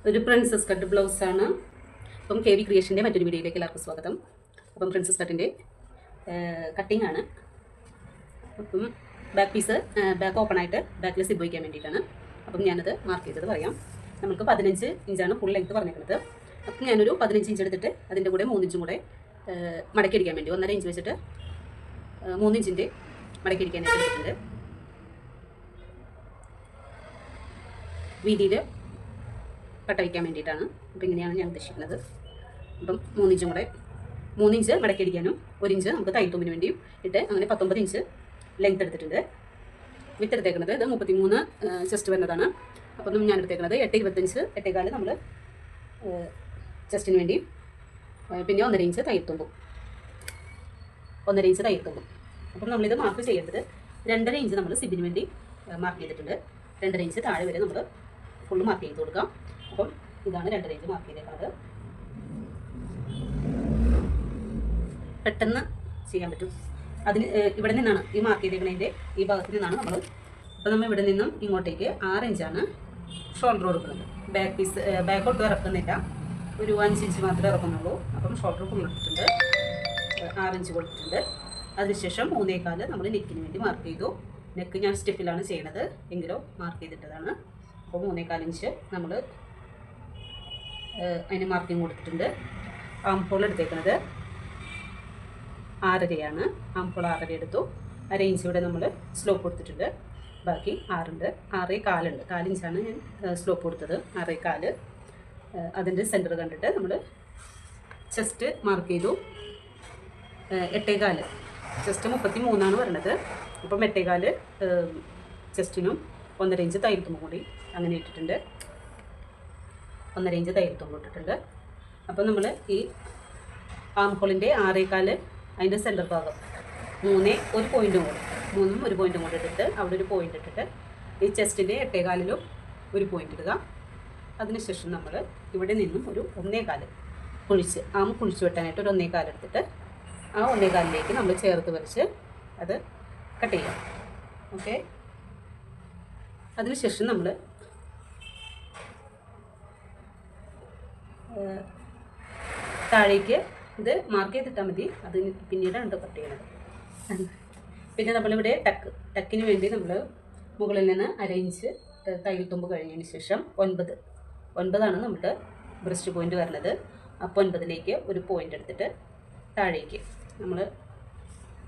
ഒരു princess cut ബ്ലൗസാണ്. അപ്പം KV ക്രിയേഷൻ്റെ മറ്റൊരു വീഡിയോയിലേക്ക് എല്ലാവർക്കും സ്വാഗതം. അപ്പം പ്രിൻസസ് കട്ടിൻ്റെ കട്ടിംഗ് ആണ്. അപ്പം ബാക്ക് പീസ് ബാക്ക് ഓപ്പൺ ആയിട്ട് ബാക്കിൽ സിബ് വയ്ക്കാൻ വേണ്ടിയിട്ടാണ്. അപ്പം ഞാനത് മാർക്ക് ചെയ്തത് പറയാം. നമുക്ക് 15 ഇഞ്ചാണ് ഫുൾ ലെങ്ത് പറഞ്ഞിരിക്കുന്നത്. അപ്പം ഞാനൊരു 15 ഇഞ്ച് എടുത്തിട്ട് അതിൻ്റെ കൂടെ 3 ഇഞ്ചും കൂടെ മടക്കി അടിക്കാൻ വേണ്ടി 1.5 ഇഞ്ച് വെച്ചിട്ട് 3 ഇഞ്ചിൻ്റെ മടക്കി അടിക്കാനായിട്ട് എടുത്തിട്ടുണ്ട്. വീതിയിൽ കട്ട് വയ്ക്കാൻ വേണ്ടിയിട്ടാണ്. അപ്പോൾ ഇങ്ങനെയാണ് ഞാൻ ഉദ്ദേശിക്കുന്നത്. അപ്പം 3 ഇഞ്ചും കൂടെ 3 ഇഞ്ച് മടക്കി അടിക്കാനും 1 ഇഞ്ച് നമുക്ക് തയ്യൽ തുമ്പിന് വേണ്ടിയും ഇട്ട് അങ്ങനെ 19 ഇഞ്ച് ലെങ്ത് എടുത്തിട്ടുണ്ട്. വിത്ത് എടുത്തേക്കുന്നത് ഇത് 33 ചെസ്റ്റ് വരുന്നതാണ്. അപ്പം ഞാൻ എടുത്തേക്കുന്നത് 8.25 8.25 നമ്മൾ ചെസ്റ്റിന് വേണ്ടി, പിന്നെ 1.5 ഇഞ്ച് തയ്യൽ തുമ്പും 1.5 ഇഞ്ച് തയ്യൽ തുമ്പും. അപ്പം നമ്മളിത് മാർക്ക് ചെയ്യേണ്ടത് 2.5 ഇഞ്ച് നമ്മൾ സിബിന് വേണ്ടി മാർക്ക് ചെയ്തിട്ടുണ്ട്. 2.5 ഇഞ്ച് താഴെ വരെ നമ്മൾ ഫുള്ള് മാർക്ക് ചെയ്ത് കൊടുക്കാം. അപ്പം ഇതാണ് 2.5 ഇഞ്ച് മാർക്ക് ചെയ്തേക്കുന്നത്. പെട്ടെന്ന് ചെയ്യാൻ പറ്റും. അതിന് ഇവിടെ നിന്നാണ് ഈ മാർക്ക് ചെയ്തേക്കുന്നതിൻ്റെ ഈ ഭാഗത്ത് നിന്നാണ് നമ്മൾ. അപ്പോൾ നമ്മൾ ഇവിടെ നിന്നും ഇങ്ങോട്ടേക്ക് 6 ഇഞ്ചാണ് ഷോൾഡർ കൊടുക്കുന്നത്. ബാക്ക് പീസ് ബാക്കോട്ട് ഇറക്കുന്നില്ല, ഒരു 5 ഇഞ്ച് മാത്രമേ ഇറക്കുന്നുള്ളൂ. അപ്പം ഷോൾഡർ ഫുൾ എടുത്തിട്ടുണ്ട്, 6 ഇഞ്ച് കൊടുത്തിട്ടുണ്ട്. അതിനുശേഷം 3.25 നമ്മൾ നെക്കിന് വേണ്ടി മാർക്ക് ചെയ്തു. നെക്ക് ഞാൻ സ്റ്റിഫിലാണ് ചെയ്യുന്നത്, എങ്കിലും മാർക്ക് ചെയ്തിട്ടതാണ്. അപ്പോൾ 3.25 ഇഞ്ച് നമ്മൾ അതിന് മാർക്കിങ് കൊടുത്തിട്ടുണ്ട്. ആംഹോൾ എടുത്തേക്കുന്നത് 6.5 ആംഹോൾ 6.5 എടുത്തു. 1/2 ഇഞ്ച് ഇവിടെ നമ്മൾ സ്ലോപ്പ് കൊടുത്തിട്ടുണ്ട്. ബാക്കി 6 ഉണ്ട്, 6.25 4 ഇഞ്ചാണ് ഞാൻ സ്ലോപ്പ് കൊടുത്തത്. 6.25 അതിൻ്റെ സെൻറ്റർ കണ്ടിട്ട് നമ്മൾ ചെസ്റ്റ് മാർക്ക് ചെയ്തു. 8.25 ചെസ്റ്റ് 33 വരുന്നത്. അപ്പം 8.25 ചെസ്റ്റിനും 1.5 ഇഞ്ച് തയ്യൽ തുമ്പും കൂടി അങ്ങനെ ഇട്ടിട്ടുണ്ട്. 1.5 ഇഞ്ച് തയ്യൽ തുമ്പ് ഇട്ടിട്ടുണ്ട്. അപ്പം നമ്മൾ ഈ ആംഹോളിൻ്റെ 6.25 അതിൻ്റെ സെൻറ്റർ ഭാഗം 3 ഒരു പോയിൻറ്റും കൂടി 3 ഒരു പോയിൻറ്റും കൂടി ഇട്ടിട്ട് അവിടെ ഒരു പോയിൻ്റ് ഇട്ടിട്ട് ഈ ചെസ്റ്റിൻ്റെ 8.25 ഒരു പോയിൻ്റ് ഇടുക. അതിനുശേഷം നമ്മൾ ഇവിടെ നിന്നും ഒരു 1.25 കുഴിച്ച് കുഴിച്ച് വെട്ടാനായിട്ട് ഒരു 1.25 എടുത്തിട്ട് ആ 1.25 നമ്മൾ ചേർത്ത് വരച്ച് അത് കട്ട് ചെയ്യാം. ഓക്കെ. അതിനുശേഷം നമ്മൾ താഴേക്ക് ഇത് മാർക്ക് ചെയ്തിട്ടാൽ മതി, അത് പിന്നീടാണ് കട്ട് ചെയ്യുന്നത്. പിന്നെ നമ്മളിവിടെ ടക്കിന് വേണ്ടി നമ്മൾ മുകളിൽ നിന്ന് 1/2 ഇഞ്ച് തയ്യൽ തുമ്പ് കഴിഞ്ഞതിന് ശേഷം 9 നമ്മുടെ ബ്രസ്റ്റ് പോയിൻ്റ് വരുന്നത്. അപ്പോൾ 9ലേക്ക് ഒരു പോയിൻ്റ് എടുത്തിട്ട് താഴേക്ക് നമ്മൾ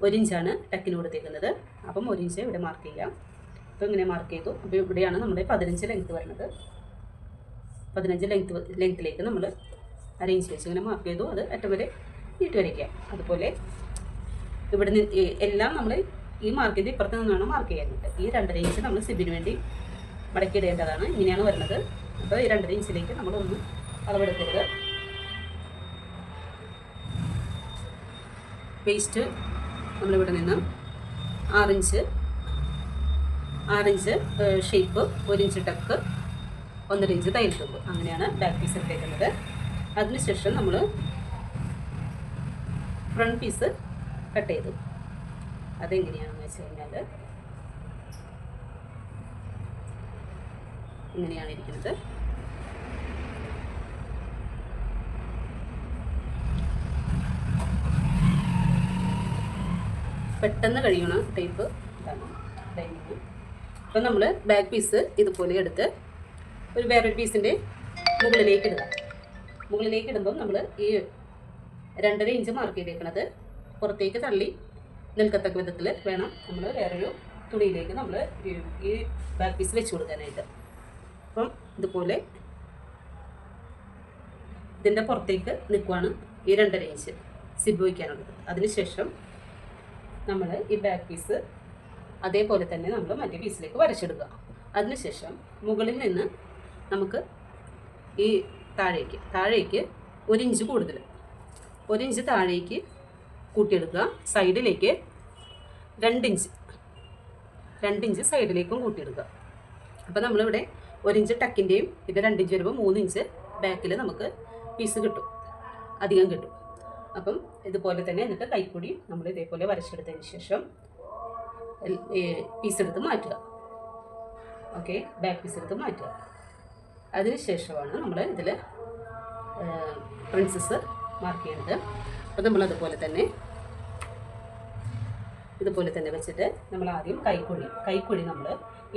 1 ഇഞ്ചാണ് ടക്കിന് കൊടുത്തേക്കുന്നത്. അപ്പം 1 ഇഞ്ച് ഇവിടെ മാർക്ക് ചെയ്യാം. അപ്പോൾ ഇങ്ങനെ മാർക്ക് ചെയ്തു. അപ്പോൾ ഇവിടെയാണ് നമ്മുടെ 15 ലെങ്ത്ത് വരുന്നത്. 15 ലെങ്ത്തിലേക്ക് നമ്മൾ 1/2 ഇഞ്ച് വെച്ച് ഇങ്ങനെ മാർക്ക് ചെയ്തു. അത് അറ്റം വരെ നീട്ടി വരയ്ക്കാം. അതുപോലെ ഇവിടെ നിന്ന് എല്ലാം നമ്മൾ ഈ മാർക്കിൻ്റെ ഇപ്പുറത്ത് നിന്നാണ് മാർക്ക് ചെയ്യാനായിട്ട്. ഈ 2.5 ഇഞ്ച് നമ്മൾ സിബിന് വേണ്ടി മടക്കിയിടേണ്ടതാണ്. ഇങ്ങനെയാണ് വരുന്നത്. അപ്പോൾ ഈ 2.5 ഇഞ്ചിലേക്ക് നമ്മളൊന്ന് അളവെടുക്കരുത്. വേസ്റ്റ് നമ്മളിവിടെ നിന്ന് 6 ഇഞ്ച് ഷേപ്പ്, 1 ഇഞ്ച് ടക്ക്, 1.5 ഇഞ്ച് തയ്യൽ തുമ്പ്, അങ്ങനെയാണ് ബാക്ക് പീസ് എടുത്തേക്കുന്നത്. അതിനുശേഷം നമ്മൾ ഫ്രണ്ട് പീസ് കട്ട് ചെയ്തു. അതെങ്ങനെയാണെന്ന് വെച്ച് കഴിഞ്ഞാൽ ഇങ്ങനെയാണ് ഇരിക്കുന്നത്. പെട്ടെന്ന് കഴിയണ ടൈപ്പ് ഇതാണ് ഡൈനിങ്. അപ്പം നമ്മൾ ബാക്ക് പീസ് ഇതുപോലെ എടുത്ത് ഒരു വേറൊരു പീസിൻ്റെ മുകളിലേക്ക് ഇടുക. മുകളിലേക്ക് ഇടുമ്പം നമ്മൾ ഈ 2.5 ഇഞ്ച് മാർക്ക് ചെയ്തേക്കുന്നത് പുറത്തേക്ക് തള്ളി നിൽക്കത്തക്ക വിധത്തിൽ വേണം നമ്മൾ വേറൊരു തുണിയിലേക്ക് നമ്മൾ ഈ ബാക്ക് പീസ് വെച്ച് കൊടുക്കാനായിട്ട്. അപ്പം ഇതുപോലെ ഇതിൻ്റെ പുറത്തേക്ക് നിൽക്കുവാണ് ഈ 2.5 ഇഞ്ച് സിബ് വയ്ക്കാനുള്ളത്. അതിനുശേഷം നമ്മൾ ഈ ബാക്ക് പീസ് അതേപോലെ തന്നെ നമ്മൾ മറ്റേ പീസിലേക്ക് വരച്ചെടുക്കുക. അതിനുശേഷം മുകളിൽ നിന്ന് നമുക്ക് ഈ താഴേക്ക് 1 ഇഞ്ച് കൂടുതൽ 1 ഇഞ്ച് താഴേക്ക് കൂട്ടിയെടുക്കുക. സൈഡിലേക്ക് 2 ഇഞ്ച് സൈഡിലേക്കും കൂട്ടിയെടുക്കുക. അപ്പോൾ നമ്മളിവിടെ 1 ഇഞ്ച് ടക്കിൻ്റെയും ഇത് 2 ഇഞ്ച് വരുമ്പോൾ 3 ഇഞ്ച് ബാക്കിൽ നമുക്ക് പീസ് കിട്ടും, അധികം കിട്ടും. അപ്പം ഇതുപോലെ തന്നെ എന്നിട്ട് കൈക്കൂടി നമ്മൾ ഇതേപോലെ വരച്ചെടുത്തതിന് ശേഷം പീസ് എടുത്ത് മാറ്റുക. ഓക്കെ, ബാക്ക് പീസ് എടുത്ത് മാറ്റുക. അതിനുശേഷമാണ് നമ്മൾ ഇതിൽ പ്രിൻസസ് മാർക്ക് ചെയ്യുന്നത്. അപ്പോൾ നമ്മളതുപോലെ തന്നെ ഇതുപോലെ തന്നെ വെച്ചിട്ട് നമ്മൾ ആദ്യം കൈക്കുഴി നമ്മൾ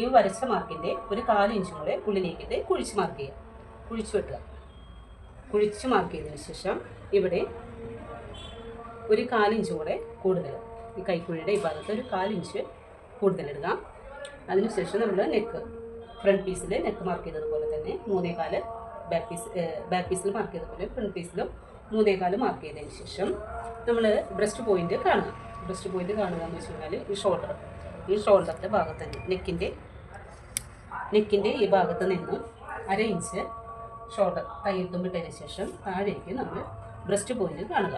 ഈ വരച്ച മാർക്കിൻ്റെ ഒരു 4 ഇഞ്ചും കൂടെ ഉള്ളിലേക്കിട്ട് കുഴിച്ച് മാർക്ക് ചെയ്യുക. കുഴിച്ച് വെട്ടുക. കുഴിച്ച് മാർക്ക് ചെയ്തതിന് ശേഷം ഇവിടെ ഒരു 4 ഇഞ്ചും കൂടെ കൂടുതൽ, ഈ കൈക്കുഴിയുടെ ഈ ഭാഗത്ത് ഒരു 4 ഇഞ്ച് കൂടുതലിടുക. അതിനുശേഷം നമ്മൾ ഫ്രണ്ട് പീസിൽ നെക്ക് മാർക്ക് ചെയ്തതുപോലെ തന്നെ 3.25 ബാക്ക് പീസിൽ മാർക്ക് ചെയ്തതുപോലെ ഫ്രണ്ട് പീസിലും 3.25 മാർക്ക് ചെയ്തതിന് ശേഷം നമ്മൾ ബ്രസ്റ്റ് പോയിന്റ് കാണുക. ബ്രസ്റ്റ് പോയിന്റ് കാണുക എന്ന് വെച്ച് കഴിഞ്ഞാൽ ഈ ഷോൾഡറിൻ്റെ ഭാഗത്ത് തന്നെ നെക്കിൻ്റെ ഈ ഭാഗത്ത് നിന്നും 1/2 ഇഞ്ച് ഷോൾഡർ തയ്യൽ തുമ്പിട്ടതിന് ശേഷം താഴേക്ക് നമ്മൾ ബ്രസ്റ്റ് പോയിന്റ് കാണുക.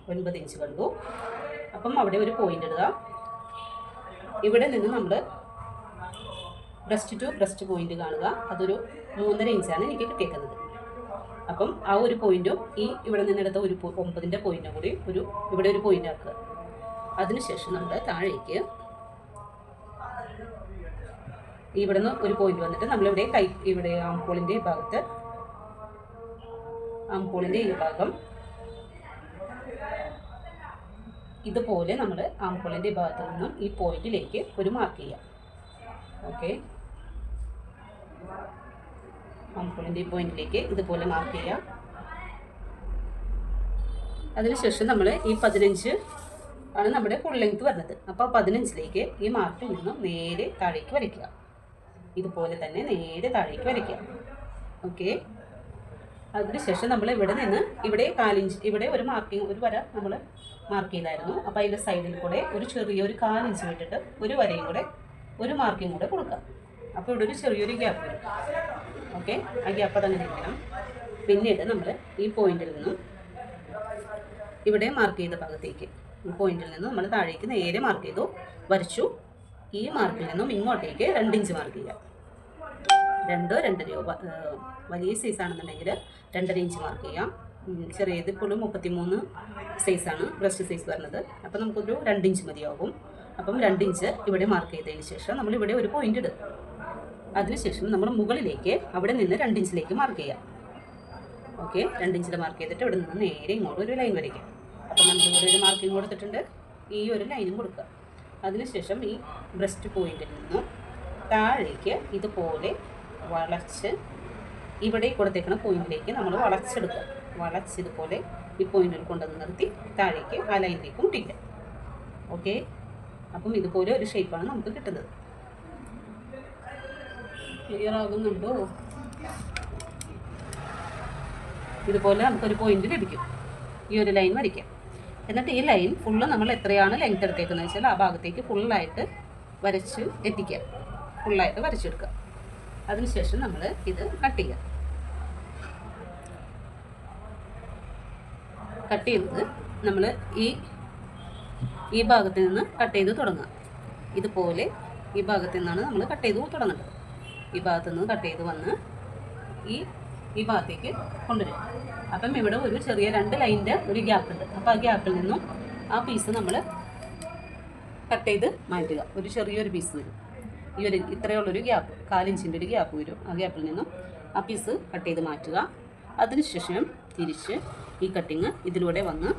9 ഇഞ്ച് കണ്ടു. അപ്പം അവിടെ ഒരു പോയിന്റ് ഇടുക. ഇവിടെ നിന്ന് നമ്മൾ ബ്രസ്റ്റ് ടു ബ്രസ്റ്റ് പോയിന്റ് കാണുക. അതൊരു 3.5 ഇഞ്ചാണ് എനിക്ക് കിട്ടിയേക്കുന്നത്. അപ്പം ആ ഒരു പോയിന്റും ഈ ഇവിടെ നിന്നെടുത്ത ഒരു 9ൻ്റെ പോയിന്റും കൂടി ഇവിടെ ഒരു പോയിന്റ് ആക്കുക. അതിനുശേഷം നമ്മൾ താഴേക്ക് ഇവിടെ നിന്ന് ഒരു പോയിന്റ് വന്നിട്ട് നമ്മളിവിടെ ഇവിടെ ആംപോളിൻ്റെ ഈ ഭാഗത്ത് ഈ ഭാഗം ഇതുപോലെ നമ്മൾ ആംപോളിൻ്റെ ഈ ഭാഗത്ത് നിന്നും ഈ പോയിന്റിലേക്ക് ഒരു മാർക്ക് ചെയ്യാം. ഓക്കെ, ആംപോളിൻ്റെ ഈ പോയിന്റിലേക്ക് ഇതുപോലെ മാർക്ക് ചെയ്യാം. അതിനുശേഷം നമ്മൾ ഈ 15 ആണ് നമ്മുടെ ഫുൾ ലെങ്ത് വരുന്നത്. അപ്പോൾ 15ലേക്ക് ഈ മാർക്കിൽ നിന്നും നേരെ താഴേക്ക് വരയ്ക്കുക. ഇതുപോലെ തന്നെ നേരെ താഴേക്ക് വരയ്ക്കുക. ഓക്കെ, അതിനുശേഷം നമ്മൾ ഇവിടെ നിന്ന് ഇവിടെ 4 ഇഞ്ച് ഇവിടെ ഒരു വര നമ്മൾ മാർക്ക് ചെയ്തായിരുന്നു. അപ്പോൾ അതിൻ്റെ സൈഡിൽ കൂടെ ഒരു 4 ഇഞ്ച് വിട്ടിട്ട് ഒരു വരയും കൂടെ ഒരു മാർക്കിങ് കൂടെ കൊടുക്കാം. അപ്പോൾ ഇവിടെ ഒരു ചെറിയൊരു ഗ്യാപ്പ് വരും. ഓക്കെ, ആ ഗ്യാപ്പ് അതങ്ങനെ ഇരിക്കണം. പിന്നീട് നമ്മൾ ഈ പോയിന്റിൽ നിന്നും ഇവിടെ മാർക്ക് ചെയ്ത ഭാഗത്തേക്ക് ഈ പോയിന്റിൽ നിന്നും നമ്മൾ താഴേക്ക് നേരെ മാർക്ക് ചെയ്തു വരച്ചു. ഈ മാർക്കിൽ നിന്നും ഇങ്ങോട്ടേക്ക് 2 ഇഞ്ച് മാർക്ക് ചെയ്യാം. 2.5 വലിയ സൈസ് ആണെന്നുണ്ടെങ്കിൽ 2.5 ഇഞ്ച് മാർക്ക് ചെയ്യാം. ചെറിയത് ഇപ്പോഴും 33 സൈസാണ് ബ്രസ്റ്റ് സൈസ് വരുന്നത്. അപ്പോൾ നമുക്കൊരു 2 ഇഞ്ച് മതിയാകും. അപ്പം 2 ഇഞ്ച് ഇവിടെ മാർക്ക് ചെയ്തതിന് ശേഷം നമ്മളിവിടെ ഒരു പോയിന്റ് ഇടും. അതിനുശേഷം നമ്മൾ മുകളിലേക്ക് അവിടെ നിന്ന് 2 ഇഞ്ചിലേക്ക് മാർക്ക് ചെയ്യാം. ഓക്കെ, 2 ഇഞ്ചിൽ മാർക്ക് ചെയ്തിട്ട് ഇവിടെ നിന്ന് നേരെ ഇങ്ങോട്ട് ഒരു ലൈൻ വരയ്ക്കാം. അപ്പം നമ്മളിവിടെ ഒരു മാർക്കിങ് കൊടുത്തിട്ടുണ്ട്. ഈ ഒരു ലൈനും കൊടുക്കുക. അതിനുശേഷം ഈ ബ്രസ്റ്റ് പോയിന്റിൽ നിന്നും താഴേക്ക് ഇതുപോലെ വളച്ച് ഇവിടെ കൊടുത്തേക്കുന്ന പോയിന്റിലേക്ക് നമ്മൾ വളച്ചെടുക്കുക. വളച്ചിതുപോലെ ഈ പോയിന്റിൽ കൊണ്ടുവന്ന് നിർത്തി താഴേക്ക് ആ ലൈനിലേക്ക് മുട്ടിക്കുക. ഓക്കെ, അപ്പം ഇതുപോലെ ഒരു ഷേപ്പാണ് നമുക്ക് കിട്ടുന്നത്. ക്ലിയർ ആകുന്നുണ്ടോ? ഇതുപോലെ നമുക്കൊരു പോയിന്റ് ലഭിക്കും. ഈ ഒരു ലൈൻ വരയ്ക്കാം. എന്നിട്ട് ഈ ലൈൻ ഫുള്ള് നമ്മൾ എത്രയാണ് ലെങ്ത് എടുത്തേക്കുന്നത് വെച്ചാൽ ആ ഭാഗത്തേക്ക് ഫുള്ളായിട്ട് വരച്ച് എത്തിക്കുക. ഫുള്ളായിട്ട് വരച്ചെടുക്കുക. അതിനുശേഷം നമ്മൾ ഇത് കട്ട് ചെയ്യുക. കട്ട് ചെയ്യുന്നത് നമ്മൾ ഈ ഭാഗത്ത് നിന്ന് കട്ട് ചെയ്ത് തുടങ്ങുക. ഇതുപോലെ ഈ ഭാഗത്ത് നിന്നാണ് നമ്മൾ കട്ട് ചെയ്ത് തുടങ്ങേണ്ടത്. ഈ ഭാഗത്ത് നിന്ന് കട്ട് ചെയ്ത് വന്ന് ഈ ഭാഗത്തേക്ക് കൊണ്ടുവരിക. അപ്പം ഇവിടെ ഒരു ചെറിയ 2 ലൈനിൻ്റെ ഒരു ഗ്യാപ്പ് ഉണ്ട്. അപ്പോൾ ആ ഗ്യാപ്പിൽ നിന്നും ആ പീസ് നമ്മൾ കട്ട് ചെയ്ത് മാറ്റുക. ഒരു ചെറിയൊരു പീസ് വരും. ഈ ഒരു ഇത്രയുള്ളൊരു ഗ്യാപ്പ് 4 ഇഞ്ചിൻ്റെ ഒരു ഗ്യാപ്പ് വരും. ആ ഗ്യാപ്പിൽ നിന്നും ആ പീസ് കട്ട് ചെയ്ത് മാറ്റുക. അതിനുശേഷം തിരിച്ച് ഈ കട്ടിങ് ഇതിലൂടെ വന്ന്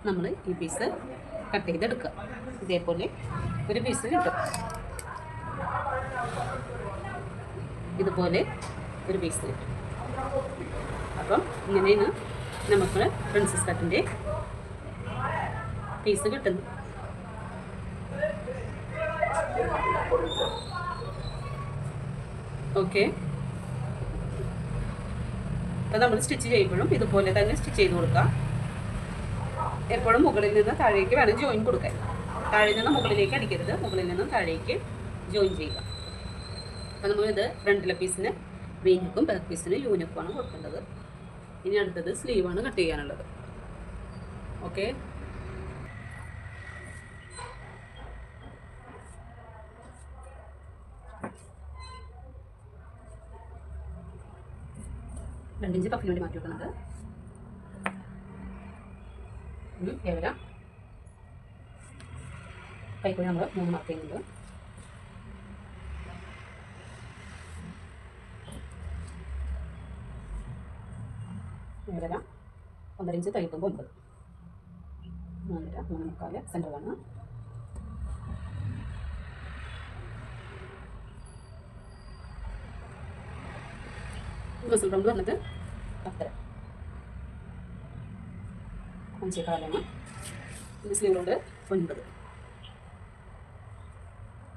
നമ്മൾ ഈ പീസ് കട്ട് ചെയ്തെടുക്കുക. ഇതേപോലെ ഒരു പീസ് കിട്ടും. ഇതുപോലെ ഒരു പീസ് കിട്ടും. അപ്പം ഇങ്ങനെയാണ് നമുക്ക് പ്രിൻസസ് കട്ടിൻ്റെ പീസ് കിട്ടുന്നത്. ഓക്കെ, അപ്പോൾ നമ്മൾ സ്റ്റിച്ച് ചെയ്യുമ്പോഴും ഇതുപോലെ തന്നെ സ്റ്റിച്ച് ചെയ്ത് കൊടുക്കാം. എപ്പോഴും മുകളിൽ നിന്ന് താഴേക്ക് വേണം ജോയിൻ കൊടുക്കാൻ. താഴെ നിന്ന് മുകളിലേക്ക് അടിക്കരുത്. മുകളിൽ നിന്നും താഴേക്ക് ജോയിൻ ചെയ്യുക. അപ്പോൾ നമ്മളിത് ഫ്രണ്ടിലെ പീസിന് വീനക്കും ബാക്ക് പീസിന് യൂനക്കുമാണ് കൊടുക്കേണ്ടത്. ഇനി അടുത്തത് സ്ലീവാണ് കട്ട് ചെയ്യാനുള്ളത്. ഓക്കെ, രണ്ടിഞ്ച് പഫിന് വേണ്ടി മാറ്റി വെക്കുന്നത്. കേവലം കൈക്കൂടി നമ്മൾ 3 മാർക്ക് ചെയ്യുന്നുണ്ട്. 7.5 1.5 ഇഞ്ച് തയ്യൽ തുമ്പ് 9 4.5 3.4 സെൻറ്ററാണ്. മസിൽ റൗണ്ട് വന്നിട്ട് 10.5 5.4 പിന്നെ സ്ലീവ് റൗണ്ട് 9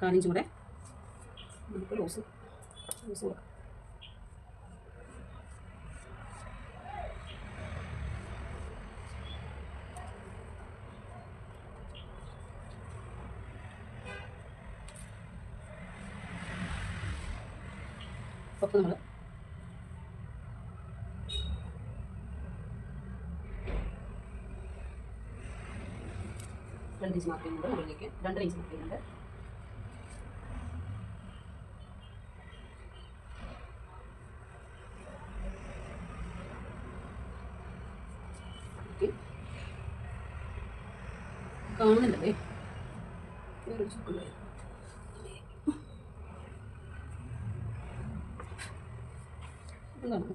4 ഇഞ്ചും കൂടെ നമുക്ക് ലൂസ് കൊടുക്കാം. അപ്പോൾ നമ്മൾ 2 ഇഞ്ച് മാർക്ക് ചെയ്യുന്നുണ്ട്, മുകളിലേക്ക് 2.5 ഇഞ്ച് മാർക്ക് ചെയ്യുന്നുണ്ട്. കാണുന്നില്ലേ വേറൊരു ചുക്കുണ്ടായി. എന്താണ്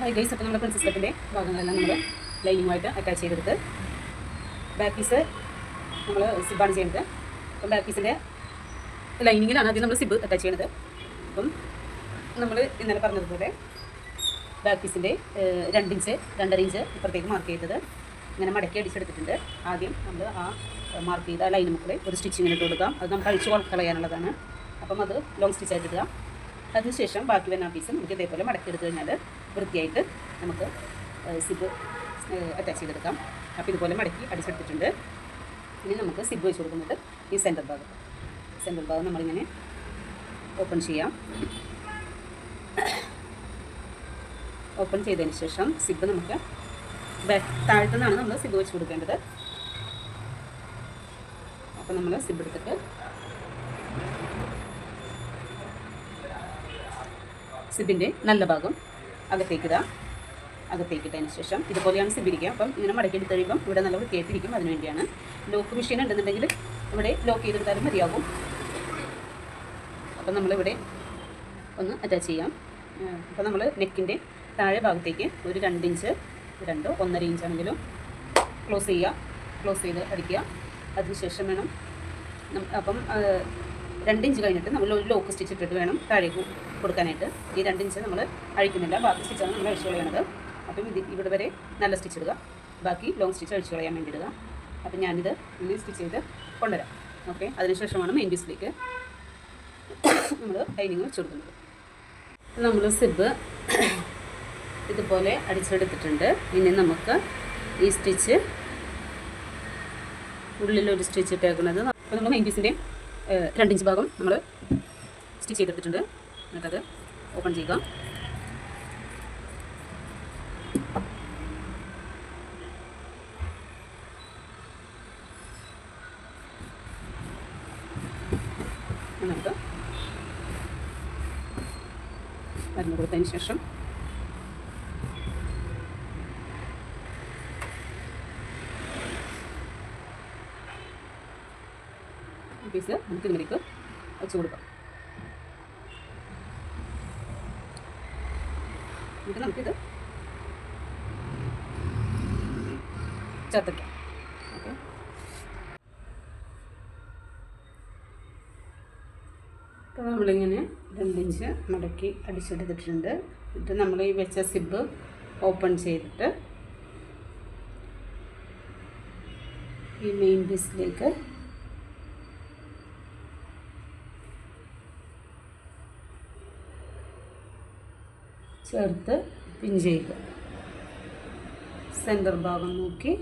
ഹായ് ഗൈസ്, അപ്പോൾ നമ്മുടെ പ്രിൻസസ് കട്ടിൻ്റെ ഭാഗങ്ങളെല്ലാം നമ്മൾ ലൈനിങ്ങുമായിട്ട് അറ്റാച്ച് ചെയ്തെടുത്ത് ബാക്ക് പീസ് നമ്മൾ സിബാണ് ചെയ്യുന്നത്. അപ്പം ബാക്ക് പീസിൻ്റെ ലൈനിങ്ങിലാണ് ആദ്യം നമ്മൾ സിബ് അറ്റാച്ച് ചെയ്യുന്നത്. അപ്പം നമ്മൾ ഇന്നലെ പറഞ്ഞതുപോലെ ബാക്ക് പീസിൻ്റെ 2 ഇഞ്ച് 2.5 ഇഞ്ച് ഇപ്പുറത്തേക്ക് മാർക്ക് ചെയ്തത് ഇങ്ങനെ മടക്കി അടിച്ചെടുത്തിട്ടുണ്ട്. ആദ്യം നമ്മൾ ആ മാർക്ക് ചെയ്ത ലൈൻ മുക്കളെ ഒരു സ്റ്റിച്ചിങ്ങിന് ഇട്ട് കൊടുക്കാം. അത് നമുക്ക് അഴിച്ചു കളയാനുള്ളതാണ്. അപ്പം അത് ലോങ് സ്റ്റിച്ച് ആയിട്ട് ഇടുക. അതിനുശേഷം ബാക്കി വരുന്ന പീസ് നമുക്ക് ഇതേപോലെ മടക്കി എടുത്തു കഴിഞ്ഞാൽ വൃത്തിയായിട്ട് നമുക്ക് സിബ് അറ്റാച്ച് ചെയ്തെടുക്കാം. അപ്പോൾ ഇതുപോലെ മടക്കി അടിച്ചെടുത്തിട്ടുണ്ട്. ഇനി നമുക്ക് സിബ് വെച്ച് കൊടുക്കുന്നത് ഈ സെൻറ്റർ ഭാഗം നമ്മളിങ്ങനെ ഓപ്പൺ ചെയ്യാം. ഓപ്പൺ ചെയ്തതിന് ശേഷം സിബ് നമുക്ക് താഴത്തു നിന്നാണ് നമ്മൾ സിബ് വെച്ച് കൊടുക്കേണ്ടത്. അപ്പോൾ നമ്മൾ സിബ് എടുത്തിട്ട് സിബിൻ്റെ നല്ല ഭാഗം അകത്തേക്കിട്ടതിന് ശേഷം ഇതുപോലെയാണ് സിബ് ഇരിക്കുക. അപ്പം ഇങ്ങനെ മടക്കി എടുത്ത് കഴിയുമ്പം ഇവിടെ നല്ല വൃത്തിയായിട്ടിരിക്കും. അതിന് വേണ്ടിയാണ്. ലോക്ക് മെഷീൻ ഉണ്ടെന്നുണ്ടെങ്കിൽ ഇവിടെ ലോക്ക് ചെയ്തെടുത്താലും മതിയാകും. അപ്പം നമ്മളിവിടെ ഒന്ന് അറ്റാച്ച് ചെയ്യാം. അപ്പോൾ നമ്മൾ നെക്കിൻ്റെ താഴെ ഭാഗത്തേക്ക് ഒരു 2 ഇഞ്ച് 1.5 ഇഞ്ചാണെങ്കിലും ക്ലോസ് ചെയ്ത് അടിക്കുക. അതിനുശേഷം വേണം അപ്പം 2 ഇഞ്ച് കഴിഞ്ഞിട്ട് നമ്മൾ ഒരു ലോക്ക് സ്റ്റിച്ച് ഇട്ടിട്ട് വേണം താഴേക്ക് കൊടുക്കാനായിട്ട്. ഈ 2 ഇഞ്ച് നമ്മൾ അഴിക്കുന്നില്ല, ബാക്കി സ്റ്റിച്ചാണ് നമ്മൾ അഴിച്ചു കളയണത്. അപ്പം ഇവിടെ വരെ നല്ല സ്റ്റിച്ച് ഇടുക, ബാക്കി ലോങ് സ്റ്റിച്ച് അഴിച്ചു കളയാൻ വേണ്ടി ഇടുക. അപ്പം ഞാനിത് ഇങ്ങനെ സ്റ്റിച്ച് ചെയ്ത് കൊണ്ടുവരാം. ഓക്കെ, അതിനുശേഷമാണ് മെയിൻ പീസിലേക്ക് നമ്മൾ ലൈനിങ് വെച്ച് കൊടുക്കുന്നത്. നമ്മൾ സിബ് ഇതുപോലെ അടിച്ചെടുത്തിട്ടുണ്ട്. ഇനി നമുക്ക് ഈ സ്റ്റിച്ച് ഉള്ളിലൊരു സ്റ്റിച്ച് ഇട്ടേക്കുന്നത്. അപ്പോൾ നമ്മൾ മെയിൻ പീസിൻ്റെ 2 ഇഞ്ച് ഭാഗം നമ്മൾ സ്റ്റിച്ച് ചെയ്തെടുത്തിട്ടുണ്ട്. എന്നിട്ടത് ഓപ്പൺ ചെയ്യുക. എന്നിട്ട് മരുന്ന് കൊടുത്തതിന് ശേഷം പീസ് നമുക്ക് ഇതിലേക്ക് വെച്ച് കൊടുക്കാം. എന്നിട്ട് നമുക്കിത് ചേർത്തിക്കാം. ഓക്കെ, അപ്പോൾ നമ്മളിങ്ങനെ 2 ഇഞ്ച് മടക്കി അടിച്ചെടുത്തിട്ടുണ്ട്. എന്നിട്ട് നമ്മൾ ഈ വെച്ച സിബ് ഓപ്പൺ ചെയ്തിട്ട് ഈ മെയിൻ പീസിലേക്ക് ചേർത്ത് പിൻ ചെയ്യുക. സെൻറ്റർ ഭാഗം നോക്കി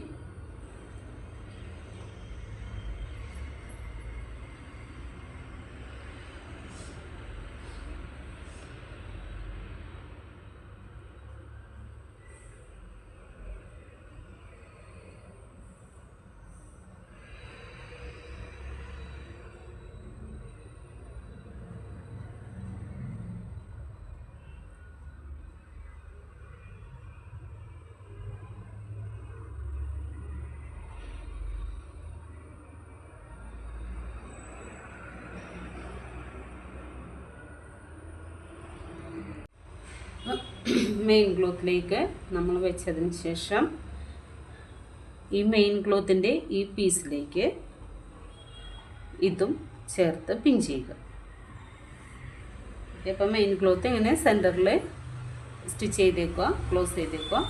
മെയിൻ ക്ലോത്തിലേക്ക് നമ്മൾ വെച്ചതിന് ശേഷം ഈ മെയിൻ ക്ലോത്തിൻ്റെ ഈ പീസിലേക്ക് ഇതും ചേർത്ത് പിൻ ചെയ്യുക. ഇപ്പം മെയിൻ ക്ലോത്ത് ഇങ്ങനെ സെൻറ്ററിൽ സ്റ്റിച്ച് ചെയ്തേക്കുക, ക്ലോസ് ചെയ്തേക്കുക.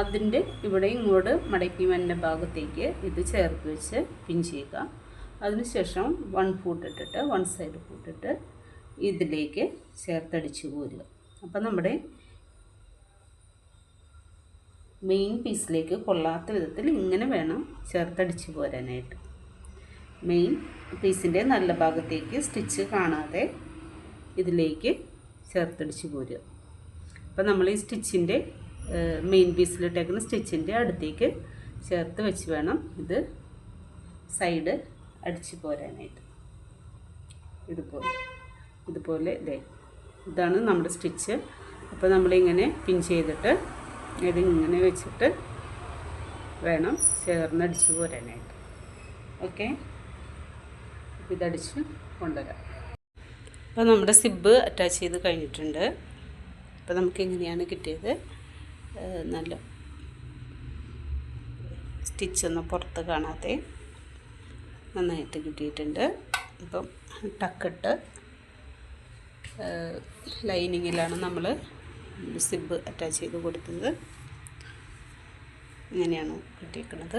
അതിൻ്റെ ഇവിടെ ഇങ്ങോട്ട് മടക്കി വന്ന ഭാഗത്തേക്ക് ഇത് ചേർത്ത് വെച്ച് പിൻ ചെയ്യുക. അതിനുശേഷം 1 ഫൂട്ട് ഇട്ടിട്ട് 1 സൈഡ് ഫൂട്ടിട്ട് ഇതിലേക്ക് ചേർത്തടിച്ച് പോരുക. അപ്പം നമ്മുടെ മെയിൻ പീസിലേക്ക് കൊള്ളാത്ത വിധത്തിൽ ഇങ്ങനെ വേണം ചേർത്തടിച്ച് പോരാനായിട്ട്. മെയിൻ പീസിൻ്റെ നല്ല ഭാഗത്തേക്ക് സ്റ്റിച്ച് കാണാതെ ഇതിലേക്ക് ചേർത്തടിച്ച് പോരുക. അപ്പം നമ്മൾ ഈ സ്റ്റിച്ചിൻ്റെ മെയിൻ പീസിലിട്ടേക്കുന്ന സ്റ്റിച്ചിൻ്റെ അടുത്തേക്ക് ചേർത്ത് വെച്ച് വേണം ഇത് സൈഡ് അടിച്ച് പോരാനായിട്ട്. ഇതുപോലെ ഇതാണ് നമ്മുടെ സ്റ്റിച്ച്. അപ്പോൾ നമ്മളിങ്ങനെ പിൻ ചെയ്തിട്ട് ഇതിങ്ങനെ വെച്ചിട്ട് വേണം ചേർന്നടിച്ച് പോരാനായിട്ട്. ഓക്കെ, ഇതടിച്ച് കൊണ്ടുവരാം. അപ്പോൾ നമ്മുടെ സിബ് അറ്റാച്ച് ചെയ്ത് കഴിഞ്ഞിട്ടുണ്ട്. അപ്പോൾ നമുക്കെങ്ങനെയാണ് കിട്ടിയത്? നല്ല സ്റ്റിച്ചൊന്നും പുറത്ത് കാണാതെ നന്നായിട്ട് കിട്ടിയിട്ടുണ്ട്. ഇപ്പം ടക്കിട്ട് ലൈനിങ്ങിലാണ് നമ്മൾ സിബ് അറ്റാച്ച് ചെയ്ത് കൊടുത്തത്. ഇങ്ങനെയാണ് കിട്ടിയിരിക്കുന്നത്.